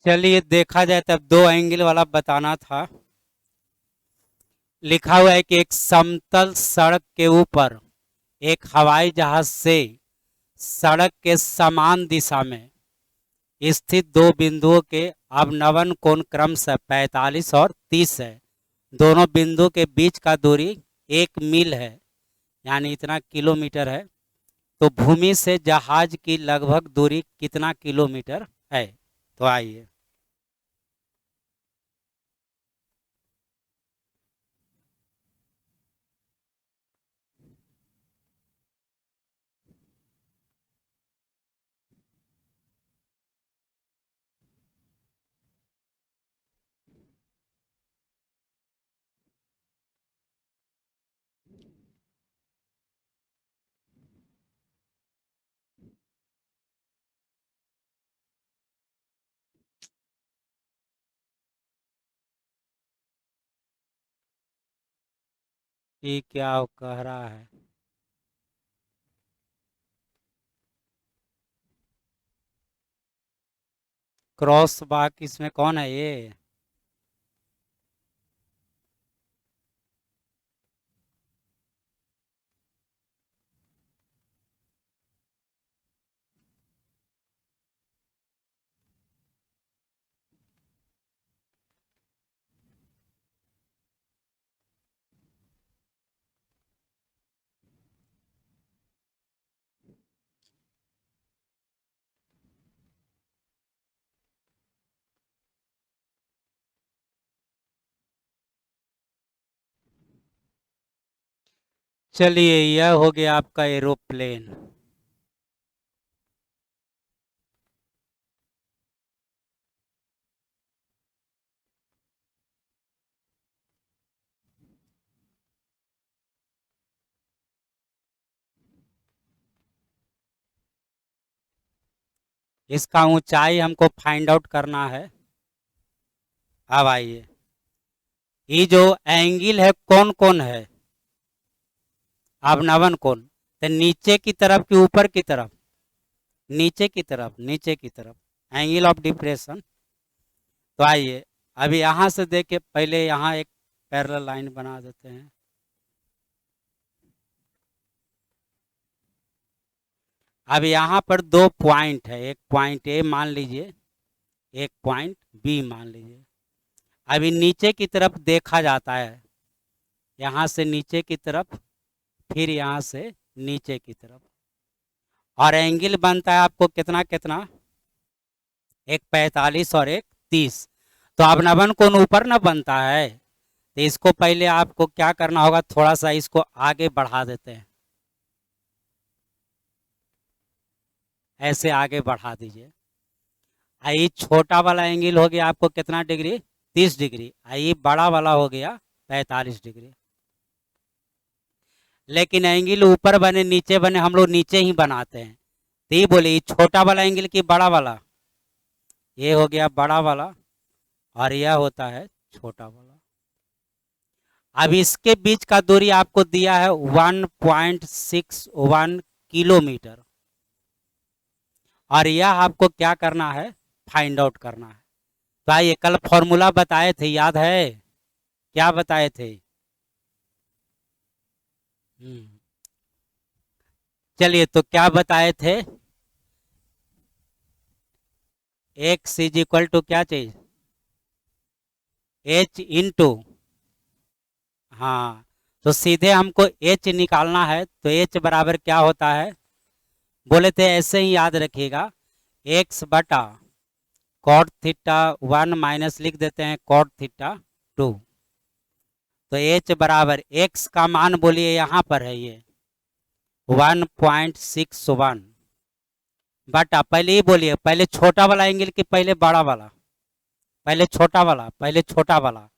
चलिए देखा जाए तब दो एंगल वाला बताना था। लिखा हुआ है कि एक समतल सड़क के ऊपर एक हवाई जहाज से सड़क के समान दिशा में स्थित दो बिंदुओं के अवनवन कोण क्रमशः 45 और 30 है। दोनों बिंदु के बीच का दूरी 1 मील है, यानी इतना किलोमीटर है। तो भूमि से जहाज की लगभग दूरी कितना किलोमीटर है? तो आइए, ये क्या कह रहा है? क्रॉस बाक इसमें कौन है ये? चलिए, यह हो गया आपका एरोप्लेन। इसका ऊंचाई हमको फाइंड आउट करना है। अब आइए, ये जो एंगल है कौन कौन है? अवनवन कोण। तो नीचे की तरफ कि ऊपर की तरफ? नीचे की तरफ, नीचे की तरफ, एंगल ऑफ डिप्रेशन। तो आइए, अभी यहाँ से देखे, पहले यहाँ एक पैरेलल लाइन बना देते हैं। अब यहाँ पर दो पॉइंट है, एक पॉइंट ए मान लीजिए, एक पॉइंट बी मान लीजिए। अभी नीचे की तरफ देखा जाता है, यहाँ से नीचे की तरफ, फिर यहाँ से नीचे की तरफ, और एंगल बनता है आपको कितना कितना? एक 45 और एक 30। तो अवनवन कोण ऊपर ना बनता है, तो इसको पहले आपको क्या करना होगा, थोड़ा सा इसको आगे बढ़ा देते हैं, ऐसे आगे बढ़ा दीजिए। ये छोटा वाला एंगल हो गया आपको कितना डिग्री? 30 डिग्री। ये बड़ा वाला हो गया 45 डिग्री। लेकिन एंगल ऊपर बने नीचे बने, हम लोग नीचे ही बनाते हैं। तो ये बोले, छोटा वाला एंगल की बड़ा वाला? ये हो गया बड़ा वाला, और यह होता है छोटा वाला। अब इसके बीच का दूरी आपको दिया है 1.61 किलोमीटर, और यह आपको क्या करना है, फाइंड आउट करना है। तो आइए, कल फॉर्मूला बताए थे, याद है? क्या बताए थे? हम्म, चलिए, तो क्या बताए थे? एक्स इज इक्वल टू क्या चीज? एच इंटू, हाँ, तो सीधे हमको एच निकालना है। तो एच बराबर क्या होता है? बोले थे ऐसे ही याद रखिएगा, एक्स बटा कॉट थीटा 1 माइनस लिख देते हैं कॉट थीटा 2। तो एच बराबर एक्स का मान बोलिए यहाँ पर है ये 1.61 बटा, पहले ही बोलिए, पहले छोटा वाला एंगल की पहले बड़ा वाला? पहले छोटा वाला, पहले छोटा वाला।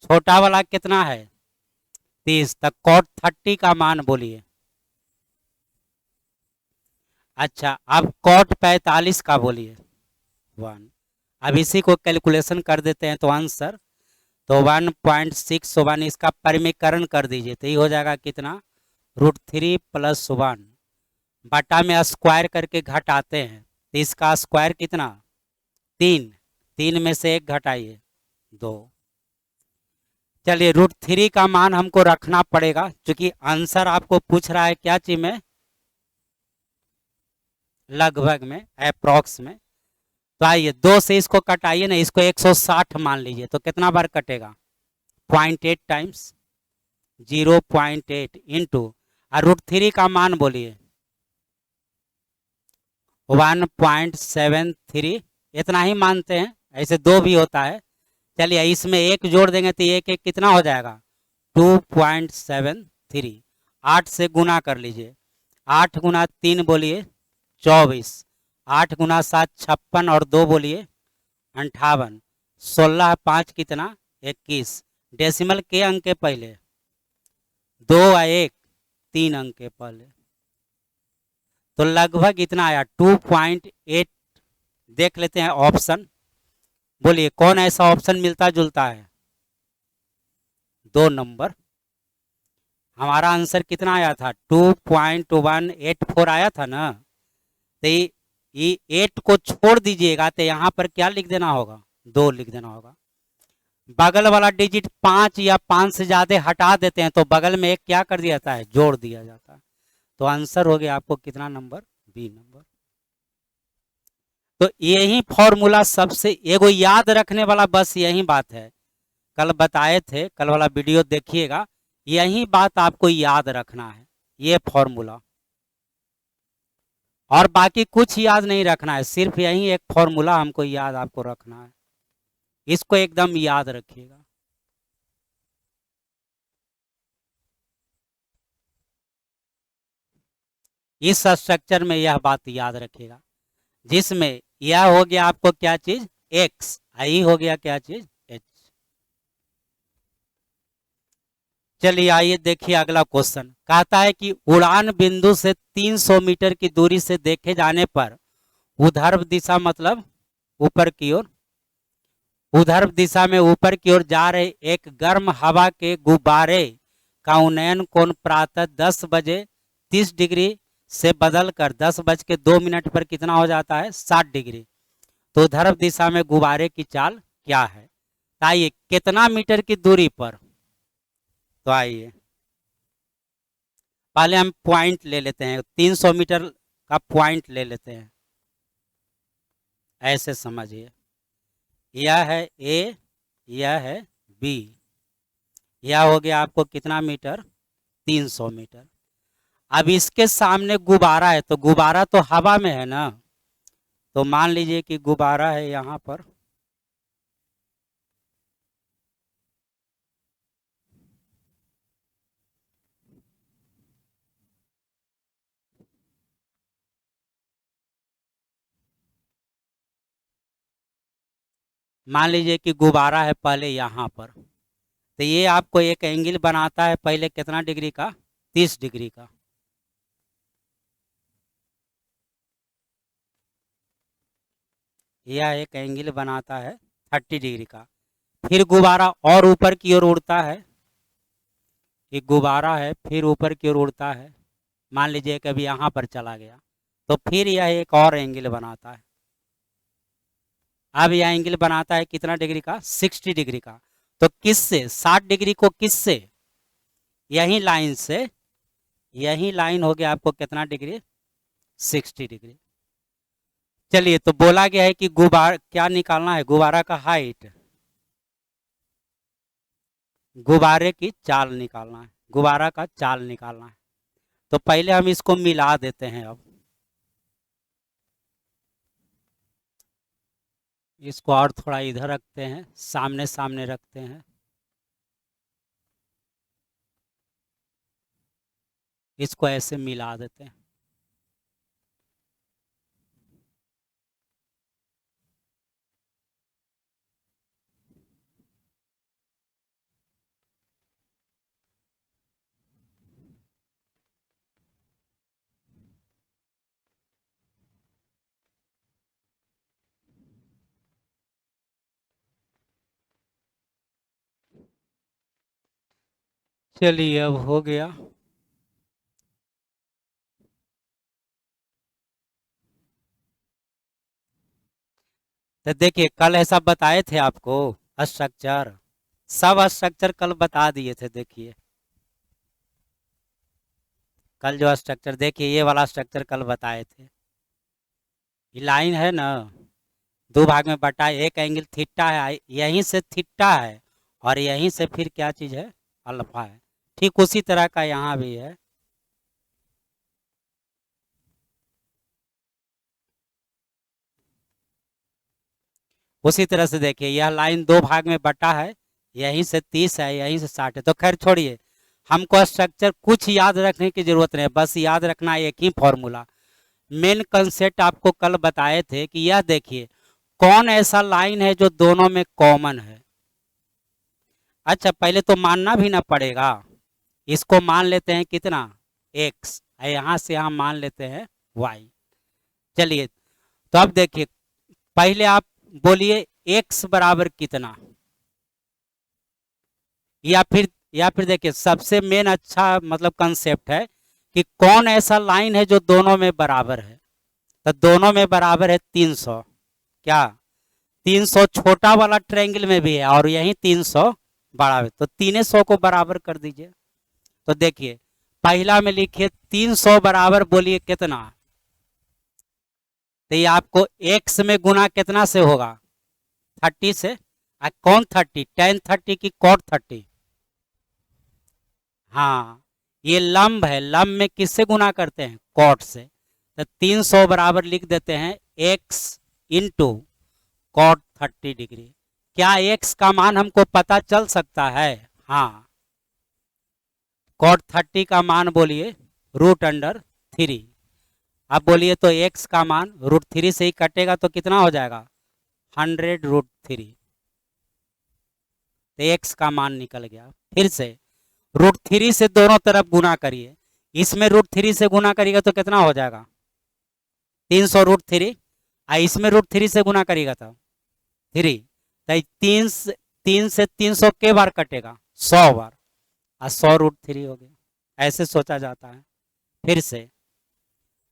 छोटा वाला कितना है? 30। तक कॉट 30 का मान बोलिए। अच्छा, अब कॉट 45 का बोलिए 1। अब इसी को कैलकुलेशन कर देते हैं तो आंसर, तो 1.61 इसका परिमीकरण कर दीजिए, तो ये हो जाएगा कितना? √3 + 1 बटा में स्क्वायर करके घटाते हैं, तो इसका स्क्वायर कितना? 3। 3 में से 1 घटाइए 2। चलिए √3 का मान हमको रखना पड़ेगा, क्योंकि आंसर आपको पूछ रहा है क्या चीज में, लगभग में, अप्रोक्स में। तो आइए 2 से इसको कटाइए ना, इसको 160 मान लीजिए, तो कितना बार कटेगा, 0.8 टाइम्स 0.8 इंटू, और √3 का मान बोलिए 1.73, इतना ही मानते हैं, ऐसे 2 भी होता है। चलिए इसमें 1 जोड़ देंगे तो 1 1 कितना हो जाएगा, 2.73। 8 से गुना कर लीजिए, 8 गुना 3 बोलिए 24, 8 गुना 7 56, और 2 बोलिए 58, 16 5 कितना 21। डेसिमल के अंक के पहले, 2 और 1 3 अंक के पहले, तो लगभग इतना आया 2.8। देख लेते हैं ऑप्शन, बोलिए कौन ऐसा ऑप्शन मिलता जुलता है, 2 नंबर। हमारा आंसर कितना आया था, 2.184 आया था ना। तो ये 8 को छोड़ दीजिएगा, तो यहाँ पर क्या लिख देना होगा, 2 लिख देना होगा। बगल वाला डिजिट 5 या 5 से ज्यादा हटा देते हैं, तो बगल में एक क्या कर दिया जाता है, जोड़ दिया जाता है। तो आंसर हो गया आपको कितना नंबर, बी नंबर। तो यही फॉर्मूला सबसे एगो याद रखने वाला बस यही बात है, कल बताए थे, कल वाला वीडियो देखिएगा, यही बात आपको याद रखना है, ये फॉर्मूला, और बाकी कुछ याद नहीं रखना है, सिर्फ यही एक फॉर्मूला हमको याद आपको रखना है, इसको एकदम याद रखिएगा। इस स्ट्रक्चर में यह बात याद रखिएगा, जिसमें यह हो गया आपको क्या चीज, x, आई हो गया क्या चीज, h। चलिए आइए देखिए अगला क्वेश्चन, कहता है कि उड़ान बिंदु से 300 मीटर की दूरी से देखे जाने पर ऊर्ध्व दिशा, मतलब ऊपर की ओर, ऊर्ध्व दिशा में ऊपर की ओर जा रहे एक गर्म हवा के गुब्बारे का उन्नयन कोण प्रातः 10 बजे 30 डिग्री से बदलकर 10 बज के 2 मिनट पर कितना हो जाता है, 60 डिग्री। तो ऊर्ध्व दिशा में गुब्बारे की चाल क्या है, आइए कितना मीटर की दूरी पर। तो आइए पहले हम पॉइंट ले लेते हैं, 300 मीटर का पॉइंट ले लेते हैं, ऐसे समझिए, यह है ए, यह है बी, यह हो गया आपको कितना मीटर, 300 मीटर। अब इसके सामने गुब्बारा है, तो गुब्बारा तो हवा में है ना, तो मान लीजिए कि गुब्बारा है यहाँ पर, मान लीजिए कि गुब्बारा है पहले यहाँ पर, तो ये आपको एक एंगल बनाता है पहले कितना डिग्री का, 30 डिग्री का। यह एक एंगल बनाता है 30 डिग्री का। फिर गुब्बारा और ऊपर की ओर उड़ता है, एक गुब्बारा है फिर ऊपर की ओर उड़ता है, मान लीजिए कि अभी यहाँ पर चला गया, तो फिर यह एक और एंगल बनाता है। अब यह एंगल बनाता है कितना डिग्री का, 60 डिग्री का। तो किससे, 60 डिग्री को किससे, यही लाइन से, यही लाइन हो गया आपको कितना डिग्री, 60 डिग्री। चलिए तो बोला गया है कि गुब्बारा क्या निकालना है, गुब्बारा का हाइट, गुब्बारे की चाल निकालना है, गुब्बारा का चाल निकालना है। तो पहले हम इसको मिला देते हैं, अब इसको और थोड़ा इधर रखते हैं, सामने सामने रखते हैं, इसको ऐसे मिला देते हैं। चलिए अब हो गया। तो देखिए कल ऐसा बताए थे आपको स्ट्रक्चर, सब स्ट्रक्चर कल बता दिए थे। देखिए कल जो स्ट्रक्चर, देखिए ये वाला स्ट्रक्चर कल बताए थे। ये लाइन है ना, दो भाग में बटा, एक एंगल थीटा है, यहीं से थीटा है और यहीं से फिर क्या चीज है, अल्फा है। ठीक उसी तरह का यहाँ भी है। उसी तरह से देखिए यह लाइन दो भाग में बटा है, यहीं से 30 है, यहीं से 60 है। तो खैर छोड़िए, हमको स्ट्रक्चर कुछ याद रखने की जरूरत नहीं, बस याद रखना एक ही फॉर्मूला। मेन कंसेप्ट आपको कल बताए थे कि यह देखिए कौन ऐसा लाइन है जो दोनों में कॉमन है। अच्छा पहले तो मानना भी ना पड़ेगा, इसको मान लेते हैं कितना, x, यहां से हम मान लेते हैं y। चलिए तो अब देखिए, पहले आप बोलिए x बराबर कितना, या फिर देखिए सबसे मेन अच्छा मतलब कंसेप्ट है कि कौन ऐसा लाइन है जो दोनों में बराबर है। तो दोनों में बराबर है 300, क्या 300 छोटा वाला ट्रायंगल में भी है और यही 300 बड़ा है, तो 300 को बराबर कर दीजिए। तो देखिए पहला में लिखिए 300 बराबर बोलिए कितना, तो ये आपको x में गुना कितना से होगा, 30 से। कौन 30, tan 30 की cot 30, हाँ ये लंब है, लंब में किससे गुना करते हैं, cot से। तो 300 बराबर लिख देते हैं x इंटू cot 30 डिग्री। क्या x का मान हमको पता चल सकता है, हाँ cot 30 का मान बोलिए √3। अब बोलिए तो x का मान √3 से ही कटेगा तो कितना हो जाएगा, 100√3। तो x का मान निकल गया। फिर से √3 से दोनों तरफ गुना करिए, इसमें √3 से गुना करिएगा तो कितना हो जाएगा, 300√3, इसमें √3 से गुना करिएगा तो 3। तो 3 से 300 के बार कटेगा, 100 बार, और 100√3 हो गया। ऐसे सोचा जाता है। फिर से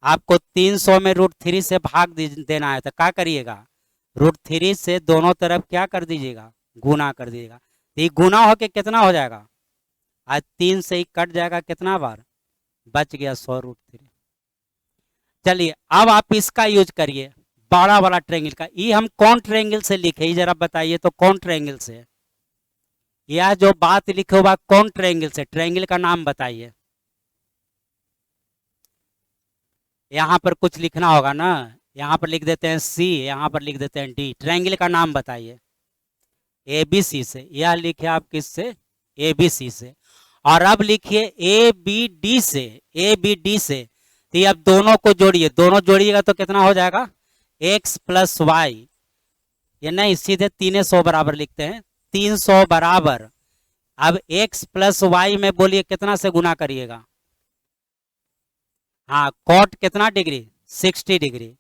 आपको 300 में √3 से भाग देना है, तो क्या करिएगा, √3 से दोनों तरफ क्या कर दीजिएगा, गुना कर दीजिएगा। तो ये गुना होके कितना हो जाएगा, आज 3 से ही कट जाएगा, कितना बार बच गया, 100√3। चलिए अब आप इसका यूज करिए बड़ा वाला ट्रायंगल का। ये हम कौन ट्रायंगल से लिखे, ये जरा बताइए तो कौन ट्रायंगल से, यह जो बात लिखे हुआ कौन ट्रायंगल से, ट्रायंगल का नाम बताइए। यहाँ पर कुछ लिखना होगा ना, यहाँ पर लिख देते हैं सी, यहाँ पर लिख देते हैं डी। ट्रायंगल का नाम बताइए, ABC से। यह लिखे आप किससे, ABC से। और अब लिखिए ABD से, ABD से। तो अब दोनों को जोड़िए, दोनों जोड़िएगा तो कितना हो जाएगा, x + y, ये नहीं सीधे 300 बराबर लिखते हैं, 300 बराबर। अब x + y में बोलिए कितना से गुना करिएगा, हाँ cot कितना डिग्री, 60 डिग्री।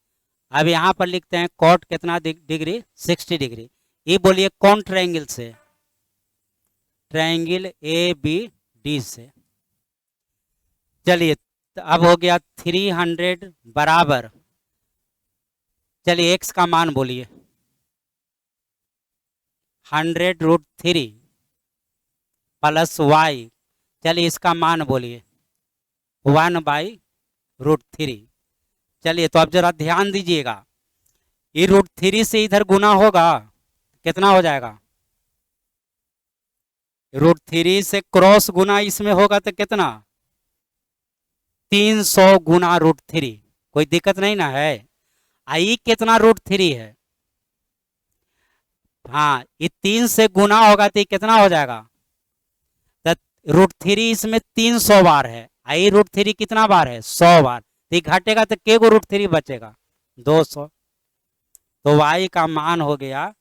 अब यहाँ पर लिखते हैं cot कितना डिग्री, 60 डिग्री। ये बोलिए कौन ट्रायंगल से, ट्रायंगल ABD से। चलिए तो अब हो गया 300 बराबर, चलिए x का मान बोलिए 100√3 प्लस y, चलिए इसका मान बोलिए 1/√3। चलिए तो अब जरा ध्यान दीजिएगा, ये √3 से इधर गुना होगा, कितना हो जाएगा, √3 से क्रॉस गुना इसमें होगा तो कितना, 300 गुना √3। कोई दिक्कत नहीं ना है। आई कितना √3 है, हाँ ये 3 से गुना होगा तो कितना हो जाएगा, तो √3 इसमें 300 बार है, आई √3 कितना बार है, 100 बार। तो घटेगा तो के गो √3 बचेगा, 200। तो y का मान हो गया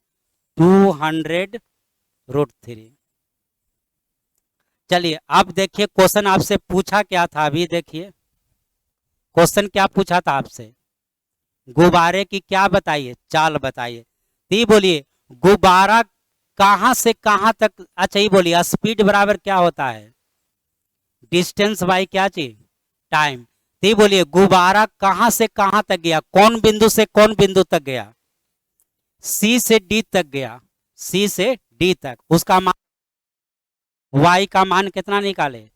200√3। चलिए अब देखिए क्वेश्चन आपसे पूछा क्या था, अभी देखिए क्वेश्चन क्या पूछा था आपसे, गुब्बारे की क्या बताइए, चाल बताइए। तो बोलिए गुब्बारा कहां से कहां तक, अच्छा ये बोलिए स्पीड बराबर क्या होता है, डिस्टेंस बाई क्या चीज, टाइम। तो बोलिए गुब्बारा कहां से कहां तक गया, कौन बिंदु से कौन बिंदु तक गया, सी से डी तक गया, सी से डी तक, उसका मान y का मान कितना निकाले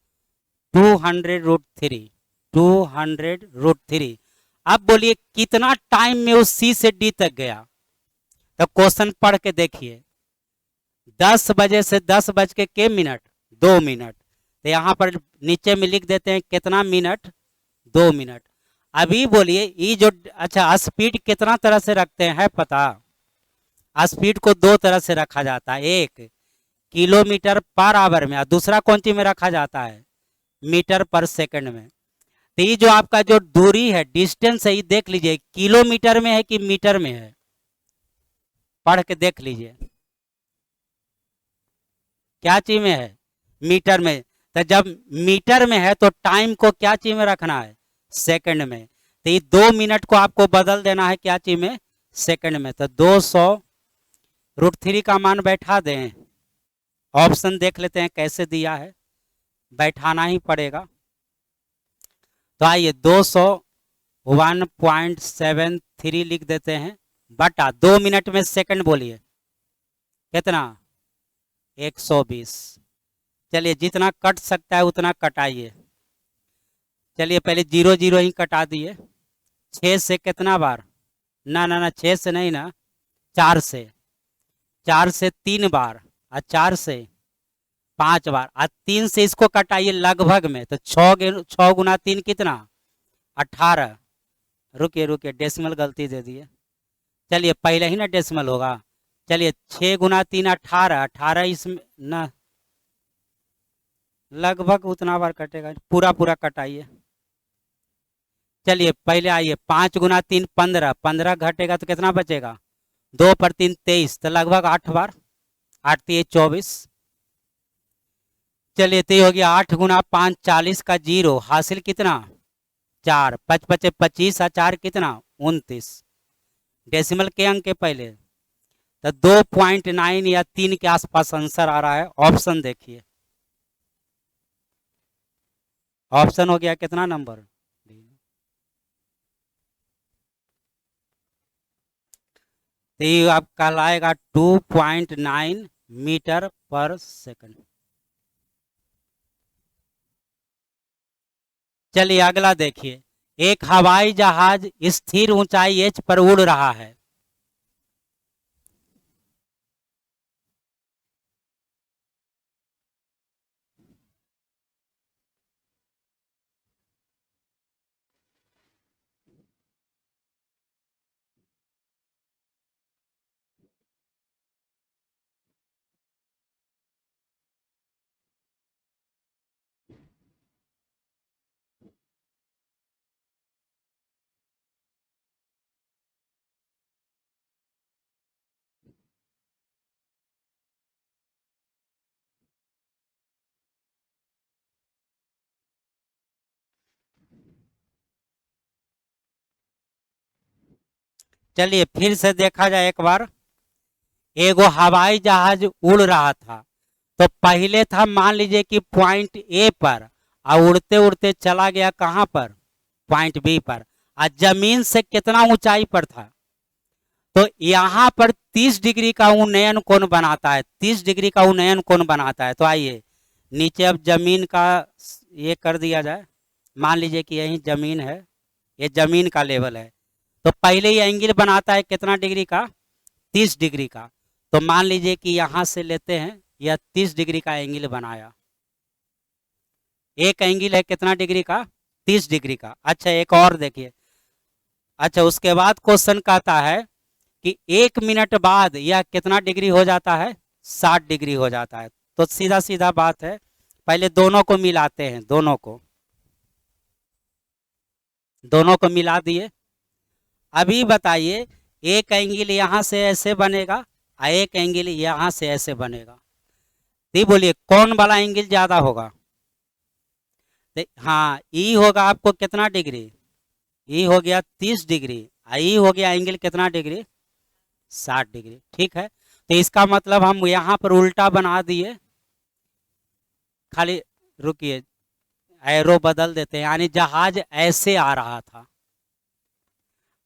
200√3, 200√3। अब बोलिए कितना टाइम में उस सी से डी तक गया। तो क्वेश्चन पढ़ के देखिए, 10 बजे से 10 बज के मिनट 2 मिनट, तो यहाँ पर नीचे में लिख देते हैं कितना मिनट 2 मिनट। अभी बोलिए ये जो अच्छा स्पीड कितना तरह से रखते हैं है पता? स्पीड को दो तरह से रखा जाता है, एक किलोमीटर पर आवर में और दूसरा कौन सी में रखा जाता है मीटर पर सेकंड में। तो ये जो आपका जो दूरी है डिस्टेंस है ये देख लीजिए किलोमीटर में है कि मीटर में है, पढ़ के देख लीजिए क्या चीज में है मीटर में। तो जब मीटर में है तो टाइम को क्या चीज में रखना है सेकंड में। तो ये 2 मिनट को आपको बदल देना है क्या चीज में सेकंड में। तो 200√3 का मान बैठा दें, ऑप्शन देख लेते हैं कैसे दिया है, बैठाना ही पड़ेगा। तो आइए 201.73 लिख देते हैं बटा 2 मिनट में सेकंड बोलिए कितना 120। चलिए जितना कट सकता है उतना कटाइए। चलिए पहले 0 0 ही कटा दिए। 6 से कितना बार ना ना ना 6 से नहीं ना 4 से, 4 से 3 बार और 4 से 5 बार और 3 से इसको कटाइए लगभग में। तो 6 गुना 3 कितना 18। रुकिए रुकिए डेसिमल गलती दे दिए। चलिए पहले ही ना डेसिमल होगा। चलिए 6 गुना 3 18, 18 इसमें ना लगभग उतना बार कटेगा, पूरा पूरा कटाइए। चलिए पहले आइए 5 गुना 3 15, 15 घटेगा तो कितना बचेगा 2 पर 3 23, तो लगभग 8 बार, 8 3 24। चलिए तो हो गया 8 गुना 5 40 का 0 हासिल कितना 4, 5 5 25 और 4 कितना 29। डेसिमल के अंक के पहले तो 2.9 या 3 के आसपास आंसर आ रहा है। ऑप्शन देखिए, ऑप्शन हो गया कितना नंबर, तो ये आप कहलाएगा 2.9 मीटर पर सेकंड। चलिए अगला देखिए, एक हवाई जहाज स्थिर ऊंचाई एच पर उड़ रहा है। चलिए फिर से देखा जाए एक बार, एगो हवाई जहाज उड़ रहा था। तो पहले था मान लीजिए कि पॉइंट ए पर और उड़ते उड़ते चला गया कहाँ पर पॉइंट बी पर, और जमीन से कितना ऊंचाई पर था। तो यहाँ पर 30 डिग्री का उन्नयन कोण बनाता है, 30 डिग्री का उन्नयन कोण बनाता है। तो आइए नीचे अब जमीन का ये कर दिया जाए, मान लीजिए कि यही जमीन है, ये जमीन का लेवल है। तो पहले ये एंगल बनाता है कितना डिग्री का 30 डिग्री का। तो मान लीजिए कि यहाँ से लेते हैं, यह 30 डिग्री का एंगल बनाया, एक एंगल है कितना डिग्री का 30 डिग्री का। अच्छा एक और देखिए, अच्छा उसके बाद क्वेश्चन कहता है कि 1 मिनट बाद यह कितना डिग्री हो जाता है 60 डिग्री हो जाता है। तो सीधा सीधा बात है, पहले दोनों को मिलाते हैं, दोनों को मिला दिए। अभी बताइए एक एंगल यहाँ से ऐसे बनेगा और एक एंगल यहाँ से ऐसे बनेगा, तो बोलिए कौन वाला एंगल ज्यादा होगा। हाँ ई होगा आपको कितना डिग्री, ई हो गया 30 डिग्री, ई हो गया एंगल कितना डिग्री 60 डिग्री। ठीक है, तो इसका मतलब हम यहाँ पर उल्टा बना दिए, खाली रुकिए एरो बदल देते हैं, यानी जहाज ऐसे आ रहा था,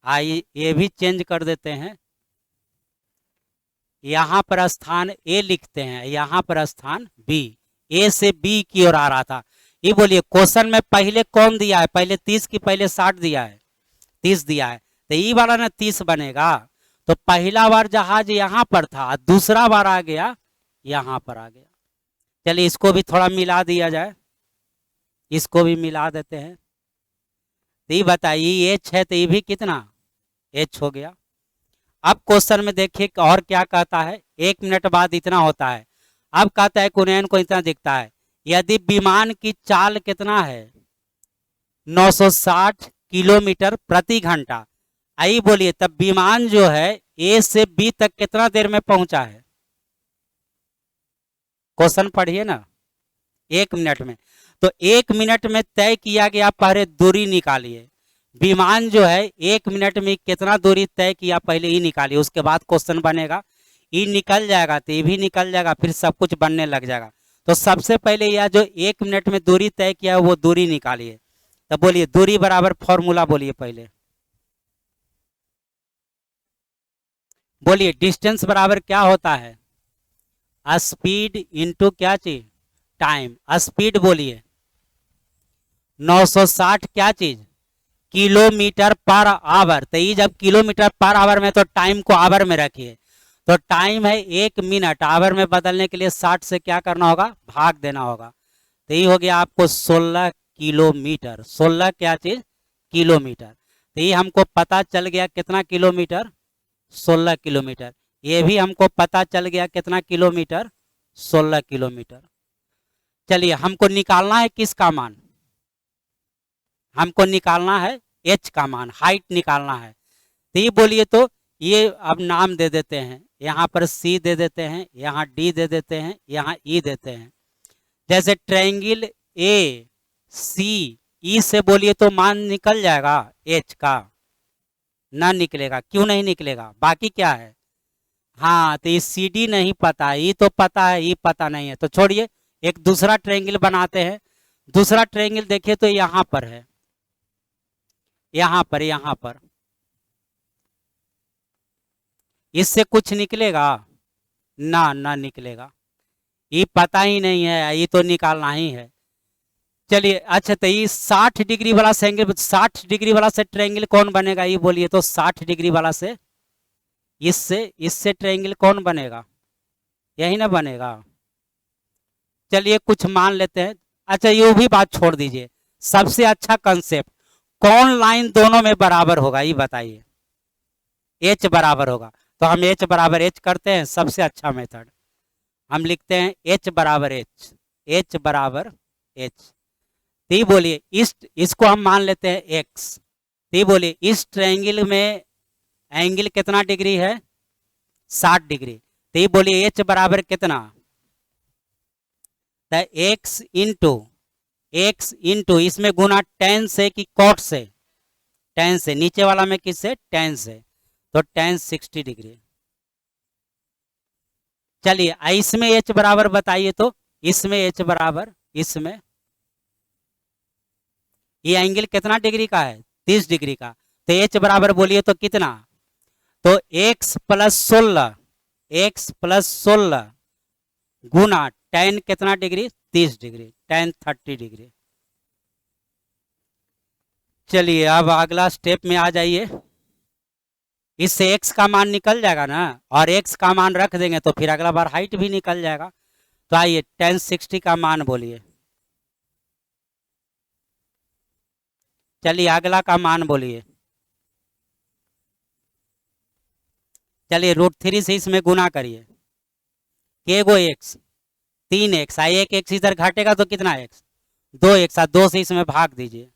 आइए ये भी चेंज कर देते हैं, यहाँ पर स्थान ए लिखते हैं, यहाँ पर स्थान बी, ए से बी की ओर आ रहा था। ये बोलिए क्वेश्चन में पहले कौन दिया है, पहले 30 की पहले 60 दिया है, 30 दिया है, तो ये वाला ना 30 बनेगा। तो पहला बार जहाज यहाँ पर था, दूसरा बार आ गया यहाँ पर आ गया। चलिए इसको भी थोड़ा मिला दिया जाए, इसको भी मिला देते हैं। तो ये बताइए एच है तो ये भी कितना एच हो गया। अब क्वेश्चन में देखिए और क्या कहता है, 1 मिनट बाद इतना होता है। अब कहता है कुनैन को इतना दिखता है, यदि विमान की चाल कितना है 960 किलोमीटर प्रति घंटा। आई बोलिए तब विमान जो है ए से बी तक कितना देर में पहुंचा है, क्वेश्चन पढ़िए ना। 1 मिनट में, तो 1 मिनट में तय किया गया पहले दूरी निकालिए। विमान जो है 1 मिनट में कितना दूरी तय किया पहले ही निकालिए, उसके बाद क्वेश्चन बनेगा। ये निकल जाएगा तो ये भी निकल जाएगा, फिर सब कुछ बनने लग जाएगा। तो सबसे पहले यह जो 1 मिनट में दूरी तय किया है वो दूरी निकालिए। तो बोलिए दूरी बराबर फॉर्मूला बोलिए पहले, बोलिए डिस्टेंस बराबर क्या होता है, स्पीड इंटू क्या चीज टाइम। स्पीड बोलिए 960 क्या चीज किलोमीटर पर आवर। तो ये जब किलोमीटर पर आवर में तो टाइम को आवर में रखिए, तो टाइम है 1 मिनट, आवर में बदलने के लिए 60 से क्या करना होगा भाग देना होगा। तो ये हो गया आपको 16 किलोमीटर, 16 क्या चीज किलोमीटर। तो ये हमको पता चल गया कितना किलोमीटर 16 किलोमीटर। ये भी हमको पता चल गया कितना किलोमीटर 16 किलोमीटर। चलिए हमको निकालना है किसका मान, हमको निकालना है एच का मान, हाइट निकालना है। तो ये बोलिए तो ये अब नाम दे देते हैं, यहाँ पर सी दे देते हैं, यहाँ डी दे देते हैं, यहाँ ई देते हैं। जैसे ट्रायंगल ए सी ई से बोलिए तो मान निकल जाएगा एच का, ना निकलेगा। क्यों नहीं निकलेगा, बाकी क्या है। हाँ तो ये सी डी नहीं पता, ये तो पता है, ये पता नहीं है, तो छोड़िए एक दूसरा ट्रायंगल बनाते हैं। दूसरा ट्रायंगल देखिए तो यहाँ पर है, यहाँ पर इससे कुछ निकलेगा ना, ना निकलेगा। ये पता ही नहीं है, ये तो निकालना ही है। चलिए अच्छा तो ये 60 डिग्री वाला से एंगल, 60 डिग्री वाला से ट्रायंगल कौन बनेगा, ये बोलिए तो 60 डिग्री वाला से इससे ट्रायंगल कौन बनेगा, यही ना बनेगा। चलिए कुछ मान लेते हैं। अच्छा ये भी बात छोड़ दीजिए, सबसे अच्छा कंसेप्ट कौन लाइन दोनों में बराबर होगा ये बताइए। एच बराबर होगा, तो हम एच बराबर एच करते हैं, सबसे अच्छा मेथड हम लिखते हैं एच बराबर एच, एच बराबर एच। तो बोलिए इसको हम मान लेते हैं एक्स। तो बोलिए इस ट्रायंगल में एंगल कितना डिग्री है 60 डिग्री। तो बोलिए एच बराबर कितना, तो एक्स इंटू इसमें गुना टेन से कि कॉट से, टेन से, नीचे वाला में किससे टेन से, तो टेन 60 डिग्री। चलिए इसमें एच बराबर बताइए तो, इसमें एच बराबर, इसमें ये एंगल कितना डिग्री का है 30 डिग्री का। तो एच बराबर बोलिए तो कितना, तो x प्लस 16, एक्स प्लस 16 गुना टेन कितना डिग्री 30 डिग्री, टेन 30 डिग्री। चलिए अब अगला स्टेप में आ जाइए। इससे x का मान निकल जाएगा ना, और x का मान रख देंगे तो फिर अगला बार हाइट भी निकल जाएगा। तो आइए 1060 का मान बोलिए। चलिए अगला का मान बोलिए। चलिए √3 से इसमें गुना करिए, के गो एक्स 3x, आई एक एक्स इधर घटेगा तो कितना x 2x, 2 से इसमें भाग दीजिए,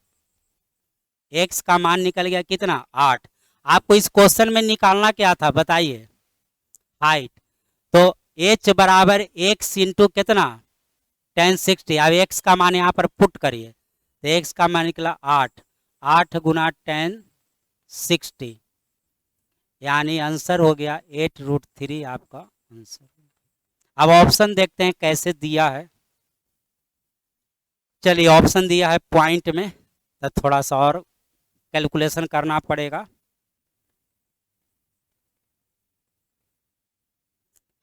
x का मान निकल गया कितना 8। आपको इस क्वेश्चन में निकालना क्या था बताइए, हाइट। तो h बराबर x इंटू कितना 1060। अब x का मान यहाँ पर पुट करिए, तो x का मान निकला 8, 8 गुना 1060, यानी आंसर हो गया 8√3 आपका आंसर। अब ऑप्शन देखते हैं कैसे दिया है। चलिए ऑप्शन दिया है पॉइंट में, तो थोड़ा सा और कैलकुलेशन करना पड़ेगा।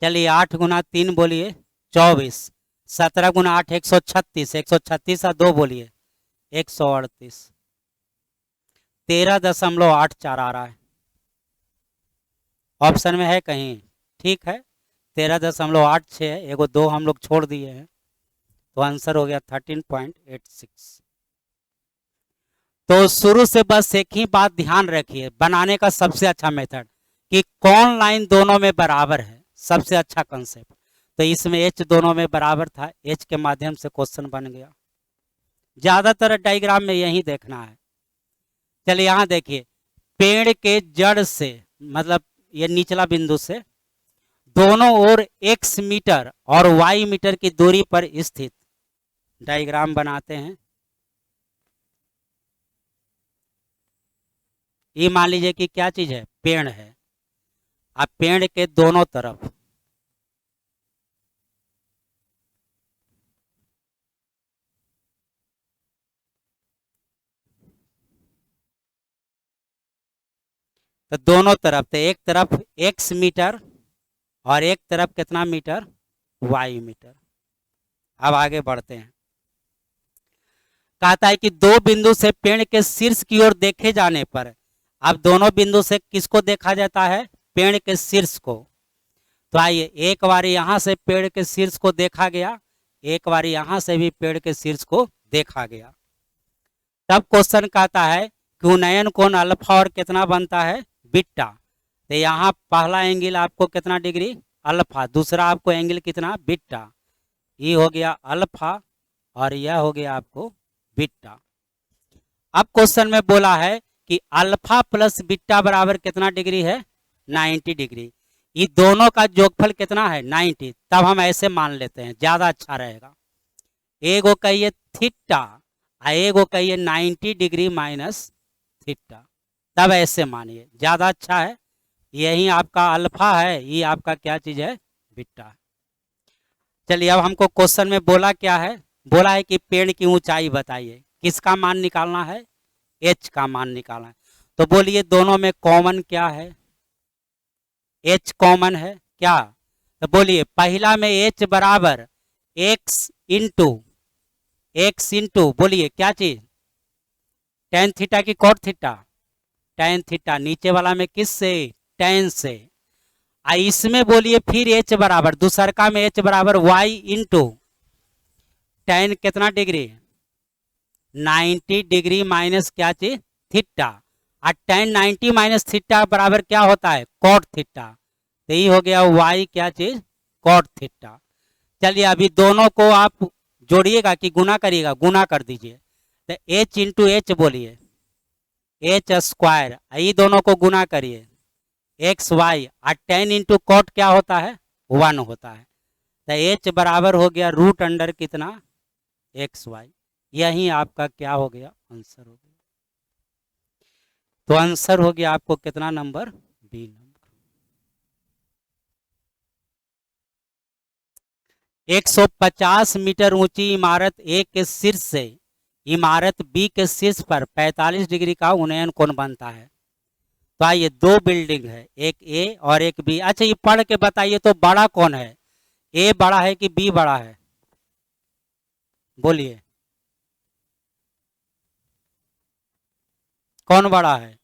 चलिए 8 गुना 3 बोलिए 24, 17 गुना 8 136, 136 और 2 बोलिए 138, 13.84 आ रहा है। ऑप्शन में है कहीं? ठीक है, 13.86 है, एगो 2 हम लोग छोड़ दिए हैं, तो आंसर हो गया 13.86। तो शुरू से बस एक ही बात ध्यान रखिए, बनाने का सबसे अच्छा मेथड कि कौन लाइन दोनों में बराबर है, सबसे अच्छा कंसेप्ट। तो इसमें एच दोनों में बराबर था, एच के माध्यम से क्वेश्चन बन गया। ज्यादातर डायग्राम में यही देखना है। चलिए यहाँ देखिए, पेड़ के जड़ से, मतलब ये निचला बिंदु से दोनों ओर x मीटर और y मीटर की दूरी पर स्थित, डायग्राम बनाते हैं। ये मान लीजिए कि क्या चीज है, पेड़ है। अब पेड़ के दोनों तरफ तो दोनों तरफ, तो एक तरफ x मीटर और एक तरफ कितना मीटर, y मीटर। अब आगे बढ़ते हैं। कहता है कि दो बिंदु से पेड़ के शीर्ष की ओर देखे जाने पर, अब दोनों बिंदु से किसको देखा जाता है, पेड़ के शीर्ष को। तो आइए, एक बार यहां से पेड़ के शीर्ष को देखा गया, एक बार यहां से भी पेड़ के शीर्ष को देखा गया। तब क्वेश्चन कहता है कि उन्नयन कोण अल्फा और कितना बनता है, बीटा। तो यहाँ पहला एंगल आपको कितना डिग्री, अल्फा, दूसरा आपको एंगल कितना, बीटा। ये हो गया अल्फा और यह हो गया आपको बीटा। अब क्वेश्चन में बोला है कि अल्फा प्लस बीटा बराबर कितना डिग्री है, 90 डिग्री। ये दोनों का जोगफल कितना है, 90। तब हम ऐसे मान लेते हैं, ज्यादा अच्छा रहेगा। एगो कहिए थीटा, एगो कहिए 90 डिग्री माइनस थीटा, तब ऐसे मानिए, ज्यादा अच्छा है। यही आपका अल्फा है, ये आपका क्या चीज है, बीटा है। चलिए अब हमको क्वेश्चन में बोला क्या है, बोला है कि पेड़ की ऊंचाई बताइए, किसका मान निकालना है, एच का मान निकालना है। तो बोलिए दोनों में कॉमन क्या है, एच कॉमन है क्या। तो बोलिए पहला में एच बराबर एक्स इंटू बोलिए क्या चीज, टेन थीटा की कॉट थीटा, टेन थीटा। नीचे वाला में किस से, टेन से। इसमें बोलिए फिर एच बराबर, दूसरका में एच बराबर वाई इंटू टेन कितना डिग्री, 90 डिग्री माइनस क्या चीज, थीटा। और टेन 90 माइनस थीटा बराबर क्या होता है, कॉट थीटा। तो ये हो गया वाई क्या चीज, कॉट थीटा। चलिए अभी दोनों को आप जोड़िएगा कि गुना करिएगा, गुना कर दीजिए। तो एच इंटू एच बोलिए, एच स्क्वायर, ये दोनों को गुना करिए, एक्स वाई, और टेन इंटू कॉट क्या होता है, 1 होता है। तो एच बराबर हो गया रूट अंडर कितना, एक्स वाई। यही आपका क्या हो गया, आंसर हो गया। तो आंसर हो गया आपको कितना नंबर, बी नंबर। 150 मीटर ऊंची इमारत ए के शीर्ष से इमारत बी के शीर्ष पर 45 डिग्री का उन्नयन कोण बनता है। तो आइए, दो बिल्डिंग है, एक ए और एक बी। अच्छा ये पढ़ के बताइए तो बड़ा कौन है, ए बड़ा है कि बी बड़ा है, बोलिए कौन बड़ा है,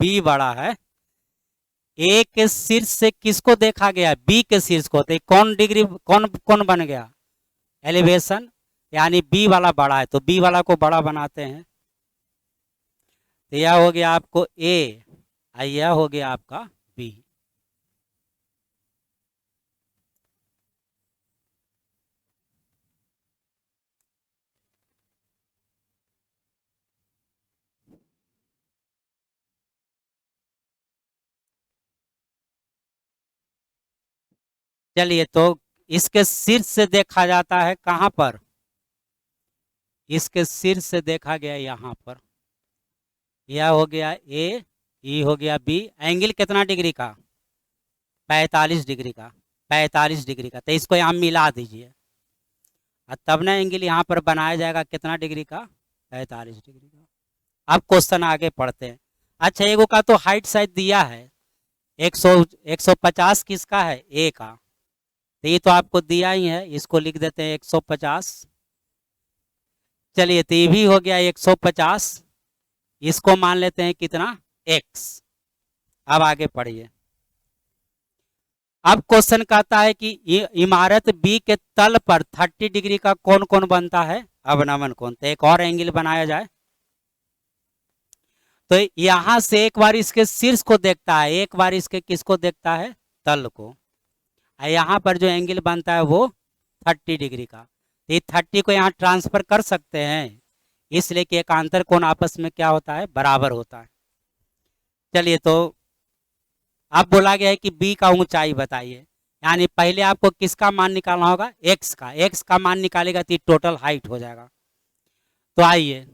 बी बड़ा है। ए के शीर्ष से किसको देखा गया, बी के शीर्ष को। तो कौन डिग्री, कौन कौन बन गया, एलिवेशन, यानी बी वाला बड़ा है, तो बी वाला को बड़ा बनाते हैं। तो यह हो गया आपको ए, यह हो गया आपका बी। चलिए तो इसके शीर्ष से देखा जाता है कहां पर, इसके शीर्ष से देखा गया यहाँ पर। यह हो गया ए, ये हो गया बी। एंगल कितना डिग्री का, 45 डिग्री का, 45 डिग्री का। तो इसको यहाँ मिला दीजिए और तब ना एंगल यहाँ पर बनाया जाएगा कितना डिग्री का, 45 डिग्री का। अब क्वेश्चन आगे पढ़ते हैं। अच्छा एगो का तो हाइट साइड दिया है, 150 किसका है? ए का। तो ये तो आपको दिया ही है, इसको लिख देते हैं 150। चलिए, तो ये भी हो गया 150। इसको मान लेते हैं कितना? x। अब आगे पढ़िए। अब क्वेश्चन कहता है कि इमारत बी के तल पर 30 डिग्री का कौन कौन बनता है? अवनमन कोण। तो एक और एंगल बनाया जाए। तो यहां से एक बार इसके शीर्ष को देखता है, एक बार इसके किसको देखता है? तल को। यहाँ पर जो एंगल बनता है वो 30 डिग्री का। ये 30 को यहाँ ट्रांसफर कर सकते हैं, इसलिए कि एकांतर कोण आपस में क्या होता है? बराबर होता है। चलिए, तो अब बोला गया है कि बी का ऊंचाई बताइए, यानी पहले आपको किसका मान निकालना होगा? एक्स का। एक्स का मान निकालेगा तो टोटल हाइट हो जाएगा। तो आइए,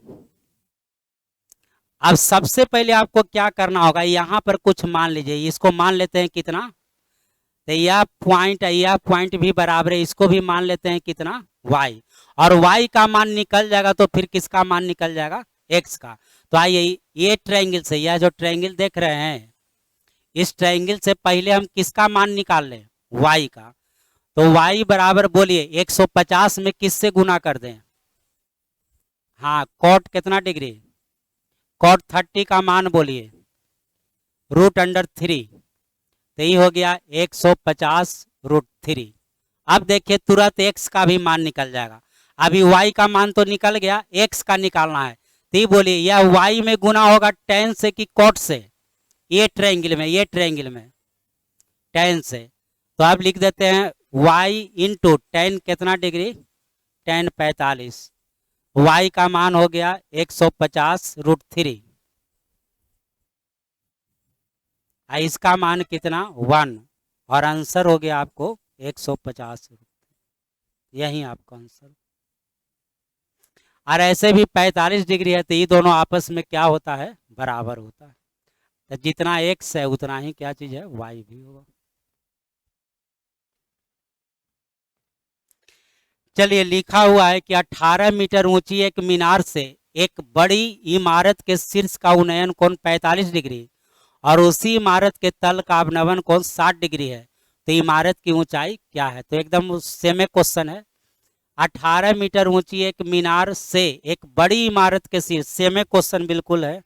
अब सबसे पहले आपको क्या करना होगा, यहाँ पर कुछ मान लीजिए। इसको मान लेते हैं कितना? तो यह पॉइंट भी बराबर है, इसको भी मान लेते हैं कितना? y। और y का मान निकल जाएगा तो फिर किसका मान निकल जाएगा? x का। तो आइए, ये ट्रायंगल से, यह जो ट्रायंगल देख रहे हैं, इस ट्रायंगल से पहले हम किसका मान निकाल लें? y का। तो y बराबर बोलिए 150 में किससे गुना कर दें? हाँ, कॉट कितना डिग्री? कॉट 30 का मान बोलिए, √3। तो ये हो गया 150√3। अब देखिए, तुरंत x का भी मान निकल जाएगा। अभी y का मान तो निकल गया, x का निकालना है। तो ये बोलिए, यह y में गुना होगा tan से कि cot से? ये ट्रायंगल में tan से। तो अब लिख देते हैं y इंटू tan कितना डिग्री? tan 45। y का मान हो गया 150√3। इसका मान कितना? 1। और आंसर हो गया आपको 150। यही आपका आंसर। और ऐसे भी 45 डिग्री है, तो ये दोनों आपस में क्या होता है? बराबर होता है। तो जितना x है उतना ही क्या चीज है? y भी होगा। चलिए, लिखा हुआ है कि 18 मीटर ऊंची एक मीनार से एक बड़ी इमारत के शीर्ष का उन्नयन कोण 45 डिग्री और उसी इमारत के तल का अवनमन कोण 60 डिग्री है। तो इमारत की ऊंचाई क्या है? तो एकदम सेम क्वेश्चन है। 18 मीटर ऊंची एक मीनार से एक बड़ी इमारत के शीर्ष, सेम क्वेश्चन बिल्कुल है।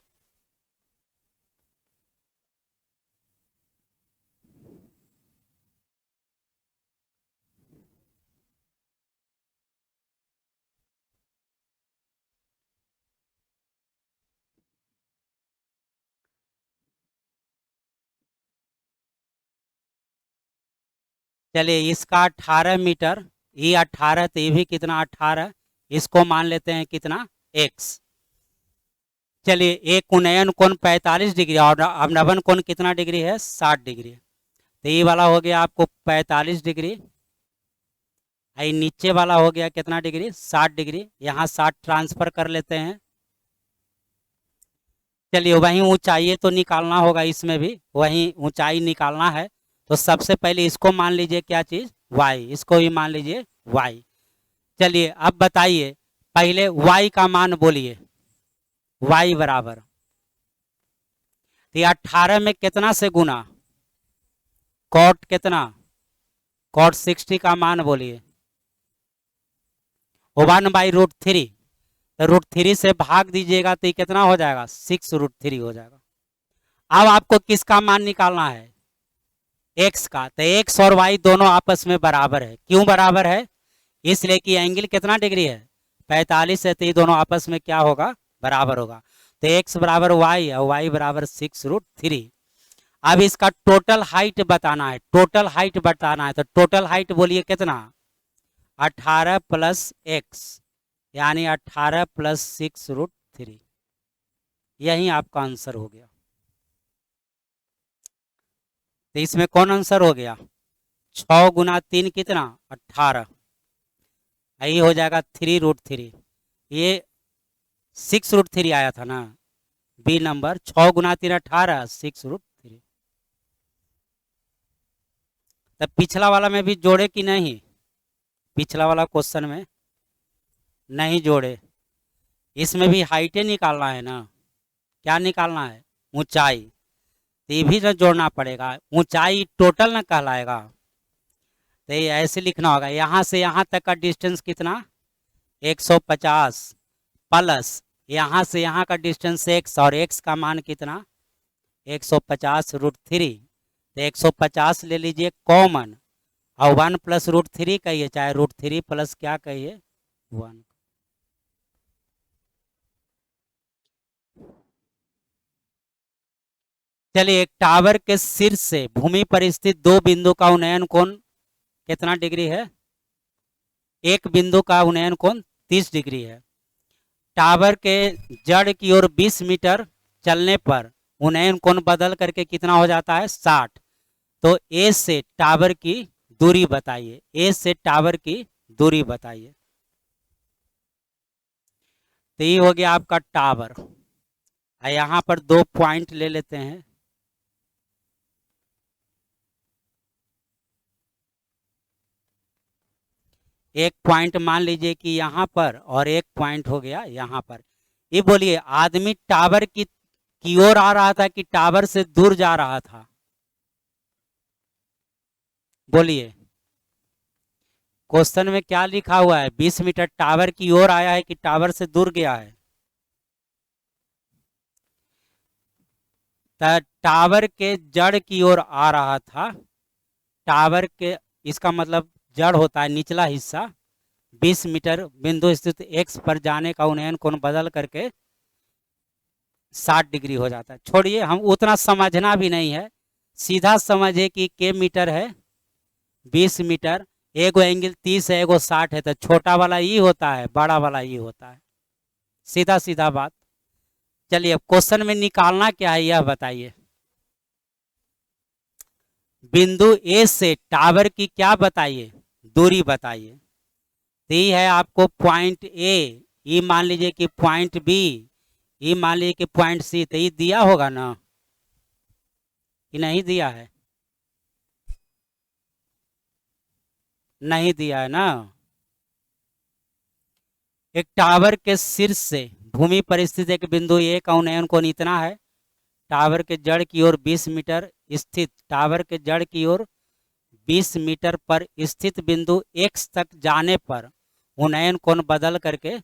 चलिए, इसका 18 मीटर, ये 18, तो ये भी कितना? 18। इसको मान लेते हैं कितना? x। चलिए, एक उन्नयन कोण 45 डिग्री और अवनमन कोण कितना डिग्री है? 60 डिग्री। तो ये वाला हो गया आपको 45 डिग्री। ये नीचे वाला हो गया कितना डिग्री? 60 डिग्री। यहाँ 60 ट्रांसफर कर लेते हैं। चलिए, वहीं ऊंचाई तो निकालना होगा, इसमें भी वहीं ऊंचाई निकालना है। तो सबसे पहले इसको मान लीजिए क्या चीज? y। इसको भी मान लीजिए y। चलिए, अब बताइए, पहले y का मान बोलिए। y बराबर, तो 18 में कितना से गुना? कॉट कितना? कॉट 60 का मान बोलिए, 1/√3। तो √3 से भाग दीजिएगा तो ये कितना हो जाएगा? 6√3 हो जाएगा। अब आपको किसका मान निकालना है? x का। तो x और y दोनों आपस में बराबर है। क्यों बराबर है? इसलिए कि एंगल कितना डिग्री है? 45 है, तो ये दोनों आपस में क्या होगा? बराबर होगा। तो x बराबर y और y बराबर 6√3। अब इसका टोटल हाइट बताना है, तो टोटल हाइट बोलिए कितना? 18 + x, यानी 18 + 6√3। यही आपका आंसर हो गया। तो इसमें कौन आंसर हो गया? 6 × 3 कितना? 18। यही हो जाएगा 3√3। ये 6√3 आया था ना, बी नंबर। 6 × 3 18, 6√3। तब पिछला वाला में भी जोड़े कि नहीं? पिछला वाला क्वेश्चन में नहीं जोड़े। इसमें भी हाइटें निकालना है ना। क्या निकालना है? ऊंचाई। तो ये भी ना जोड़ना पड़ेगा, ऊंचाई टोटल ना कहलाएगा। तो ये ऐसे लिखना होगा, यहाँ से यहाँ तक का डिस्टेंस कितना 150 प्लस यहाँ से यहाँ का डिस्टेंस x, और x का मान कितना 150√3। तो 150 ले लीजिए कॉमन, और 1 प्लस √3 कहिए, चाहे √3 प्लस क्या कहिए 1। चलिए, एक टावर के शीर्ष से भूमि पर स्थित दो बिंदु का उन्नयन कोण कितना डिग्री है? एक बिंदु का उन्नयन कोण 30 डिग्री है। टावर के जड़ की ओर 20 मीटर चलने पर उन्नयन कोण बदल करके कितना हो जाता है 60। तो ए से टावर की दूरी बताइए, ए से टावर की दूरी बताइए। तो ये हो गया आपका टावर। यहाँ पर 2 पॉइंट ले लेते हैं। एक पॉइंट मान लीजिए कि यहाँ पर, और एक पॉइंट हो गया यहाँ पर। ये बोलिए, आदमी टावर की ओर आ रहा था कि टावर से दूर जा रहा था? बोलिए, क्वेश्चन में क्या लिखा हुआ है? 20 मीटर टावर की ओर आया है कि टावर से दूर गया है? टावर के जड़ की ओर आ रहा था। टावर के, इसका मतलब जड़ होता है निचला हिस्सा। 20 मीटर बिंदु स्थित x पर जाने का उन्नयन कोण बदल करके 60 डिग्री हो जाता है। छोड़िए, हम उतना समझना भी नहीं है, सीधा समझे कि के मीटर है 20 मीटर, एगो एंगल 30 है, एगो 60 है, तो छोटा वाला ये होता है, बड़ा वाला ये होता है। सीधा सीधा बात। चलिए, अब क्वेश्चन में निकालना क्या है यह बताइए। बिंदु ए से टावर की क्या बताइए? दूरी बताइए। तो ये है आपको पॉइंट ए, ये मान लीजिए कि पॉइंट बी, ये मान लीजिए कि पॉइंट सी। तो ये दिया होगा ना, ये नहीं दिया है? नहीं दिया है ना। एक टावर के शीर्ष से भूमि पर स्थित एक बिंदु ए का उन्नयन कोण इतना है। टावर के जड़ की ओर 20 मीटर स्थित, टावर के जड़ की ओर 20 मीटर पर स्थित बिंदु x तक जाने पर उन्नयन कोण बदल करके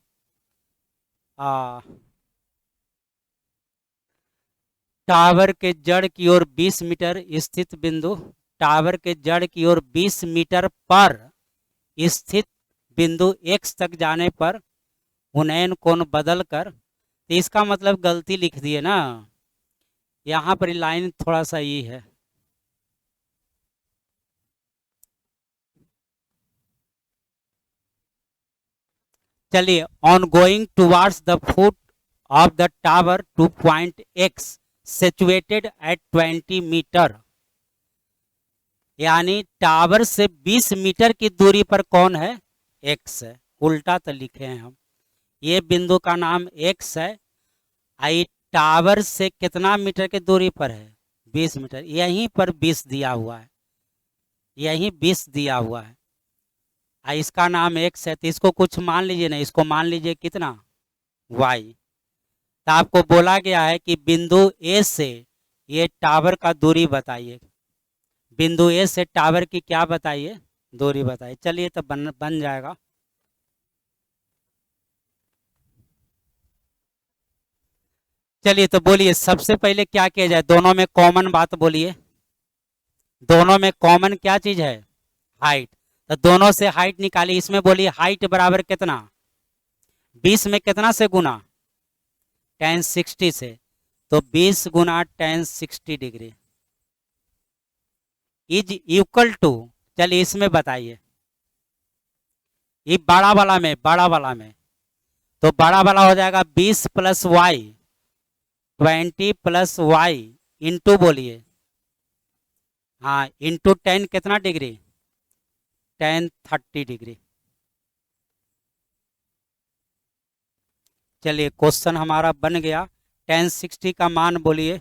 टावर के जड़ की ओर 20 मीटर स्थित बिंदु, टावर के जड़ की ओर 20 मीटर पर स्थित बिंदु x तक जाने पर उन्नयन कोण बदल कर। तो इसका मतलब गलती लिख दिए ना, यहाँ पर लाइन थोड़ा सा ये है। चलिए, on going towards the foot of the tower to point x situated at 20 metre, यानी टावर से 20 मीटर की दूरी पर कौन है? x है। उल्टा तो लिखे हैं हम, ये बिंदु का नाम x है। आई टावर से कितना मीटर की दूरी पर है? 20 मीटर। यहीं पर 20 दिया हुआ है, यहीं 20 दिया हुआ है। इसका नाम x है, तो इसको कुछ मान लीजिए ना, इसको मान लीजिए कितना y। तो आपको बोला गया है कि बिंदु ए से ये टावर का दूरी बताइए। बिंदु ए से टावर की क्या बताइए? दूरी बताइए। चलिए, तो बन जाएगा। चलिए, तो बोलिए सबसे पहले क्या किया जाए? दोनों में कॉमन बात बोलिए। दोनों में कॉमन क्या चीज है? हाइट। तो दोनों से हाइट निकालिए। इसमें बोलिए हाइट बराबर कितना? 20 में कितना से गुना? tan 60 से। तो 20 गुना tan 60 degree is equal to, चलिए इसमें बताइए, ये बड़ा वाला में तो बड़ा वाला हो जाएगा 20 plus Y, 20 plus Y into, बोलिए हाँ, इंटू 10 कितना डिग्री? tan 30 degree. चलिए, क्वेश्चन हमारा बन गया। tan 60 का मान बोलिए।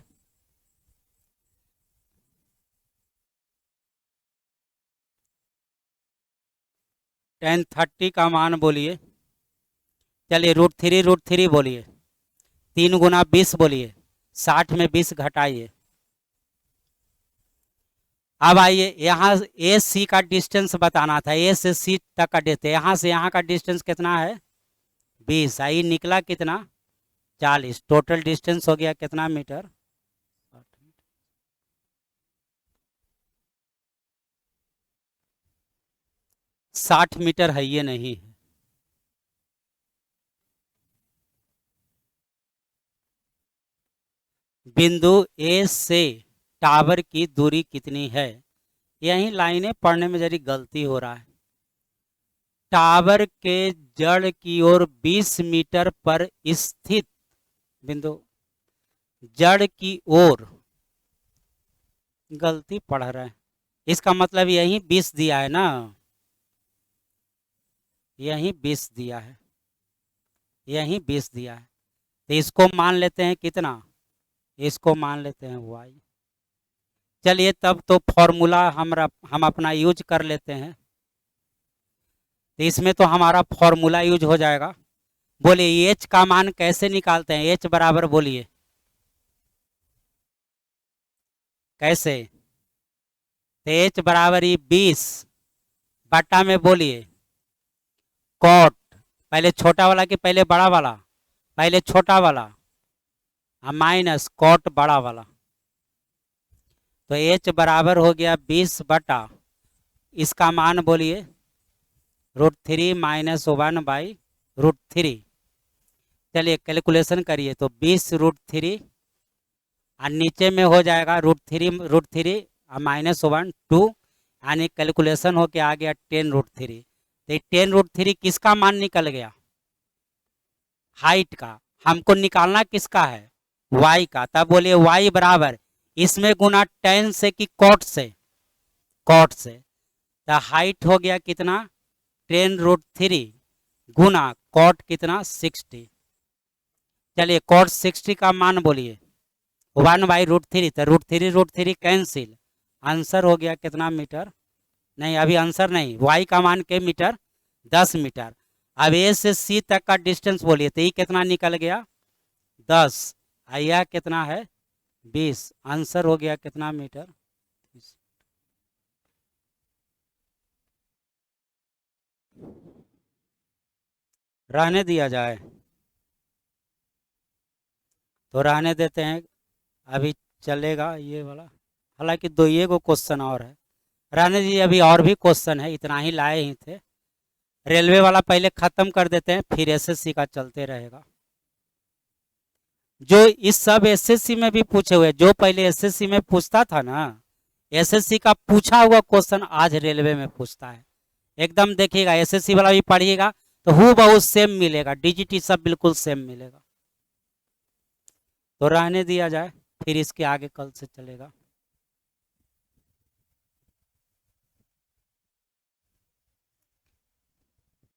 tan 30 का मान बोलिए। चलिए, √3 बोलिए। 3 गुना 20 बोलिए। 60 में 20 घटाइए। अब आइए यहाँ ए सी का डिस्टेंस बताना था, ए से सी तक का डिस्टेंस, यहाँ से यहाँ का डिस्टेंस कितना है 20, आई निकला कितना 40, टोटल डिस्टेंस हो गया कितना मीटर 60 मीटर है, ये नहीं है। बिंदु ए से टावर की दूरी कितनी है, यही लाइनें पढ़ने में जरी गलती हो रहा है। टावर के जड़ की ओर 20 मीटर पर स्थित बिंदु, जड़ की ओर गलती पढ़ रहे हैं, इसका मतलब यही 20 दिया है ना, यही 20 दिया है, यही 20 दिया है, तो इसको मान लेते हैं कितना, इसको मान लेते हैं y। चलिए तब तो फॉर्मूला हम अपना यूज कर लेते हैं, तो इसमें तो हमारा फॉर्मूला यूज हो जाएगा। बोलिए h का मान कैसे निकालते हैं, h बराबर बोलिए कैसे, तो h बराबर ही 20 बट्टा में बोलिए कॉट, पहले छोटा वाला कि पहले बड़ा वाला, पहले छोटा वाला, माइनस कॉट बड़ा वाला, तो h बराबर हो गया 20 बटा, इसका मान बोलिए √3 माइनस 1/√3। चलिए कैलकुलेशन करिए, तो 20√3 और नीचे में हो जाएगा √3 माइनस 1 2, यानी कैलकुलेशन होके आ गया 10√3। तो 10√3 किसका मान निकल गया, हाइट का, हमको निकालना किसका है y का, तब बोलिए y बराबर इसमें गुना tan से कि cot से, cot से, तो हाइट हो गया कितना 10√3 गुना cot कितना 60। चलिए cot 60 का मान बोलिए 1/√3, तो √3 कैंसिल, आंसर हो गया कितना मीटर, नहीं अभी आंसर नहीं, y का मान के मीटर 10 मीटर। अब ए से सी तक का डिस्टेंस बोलिए, तो ये कितना निकल गया 10, यह कितना है 20, आंसर हो गया कितना मीटर। रहने दिया जाए, तो रहने देते हैं, अभी चलेगा ये वाला, हालांकि दो ये को क्वेश्चन और है, रहने दीजिए, अभी और भी क्वेश्चन है, इतना ही लाए ही थे। रेलवे वाला पहले खत्म कर देते हैं, फिर एसएससी का चलते रहेगा। जो इस सब एसएससी में भी पूछे हुए, जो पहले एसएससी में पूछता था ना, एसएससी का पूछा हुआ क्वेश्चन आज रेलवे में पूछता है, एकदम देखिएगा, एसएससी वाला भी पढ़िएगा तो हूबहू सेम मिलेगा, डीजीटी सब बिल्कुल सेम मिलेगा। तो रहने दिया जाए, फिर इसके आगे कल से चलेगा।